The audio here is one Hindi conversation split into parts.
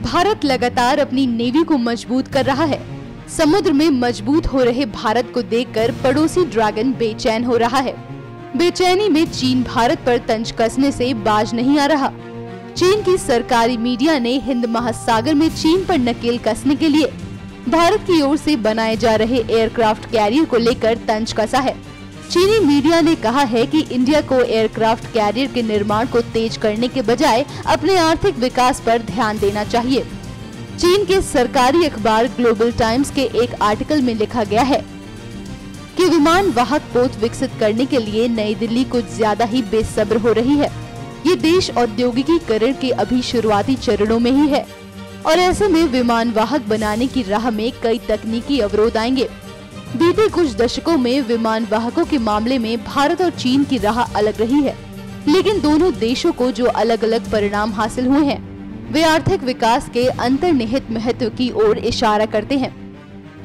भारत लगातार अपनी नेवी को मजबूत कर रहा है। समुद्र में मजबूत हो रहे भारत को देखकर पड़ोसी ड्रैगन बेचैन हो रहा है। बेचैनी में चीन भारत पर तंज कसने से बाज नहीं आ रहा। चीन की सरकारी मीडिया ने हिंद महासागर में चीन पर नकेल कसने के लिए भारत की ओर से बनाए जा रहे एयरक्राफ्ट कैरियर को लेकर तंज कसा है। चीनी मीडिया ने कहा है कि इंडिया को एयरक्राफ्ट कैरियर के निर्माण को तेज करने के बजाय अपने आर्थिक विकास पर ध्यान देना चाहिए। चीन के सरकारी अखबार ग्लोबल टाइम्स के एक आर्टिकल में लिखा गया है कि विमान वाहक पोत विकसित करने के लिए नई दिल्ली कुछ ज्यादा ही बेसब्र हो रही है। ये देश औद्योगिकीकरण के अभी शुरुआती चरणों में ही है और ऐसे में विमान वाहक बनाने की राह में कई तकनीकी अवरोध आएंगे। बीते कुछ दशकों में विमान वाहकों के मामले में भारत और चीन की राह अलग रही है, लेकिन दोनों देशों को जो अलग अलग परिणाम हासिल हुए हैं वे आर्थिक विकास के अंतर्निहित महत्व की ओर इशारा करते हैं।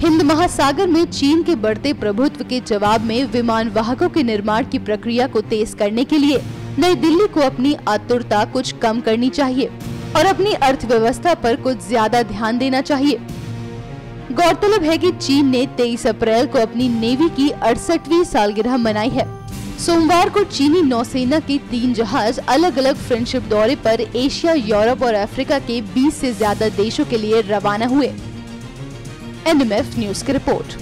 हिंद महासागर में चीन के बढ़ते प्रभुत्व के जवाब में विमान वाहकों के निर्माण की प्रक्रिया को तेज करने के लिए नई दिल्ली को अपनी आतुरता कुछ कम करनी चाहिए और अपनी अर्थव्यवस्था पर कुछ ज्यादा ध्यान देना चाहिए। गौरतलब है कि चीन ने 23 अप्रैल को अपनी नेवी की 68वीं सालगिरह मनाई है। सोमवार को चीनी नौसेना के 3 जहाज अलग अलग फ्रेंडशिप दौरे पर एशिया, यूरोप और अफ्रीका के 20 से ज्यादा देशों के लिए रवाना हुए। NMF न्यूज की रिपोर्ट।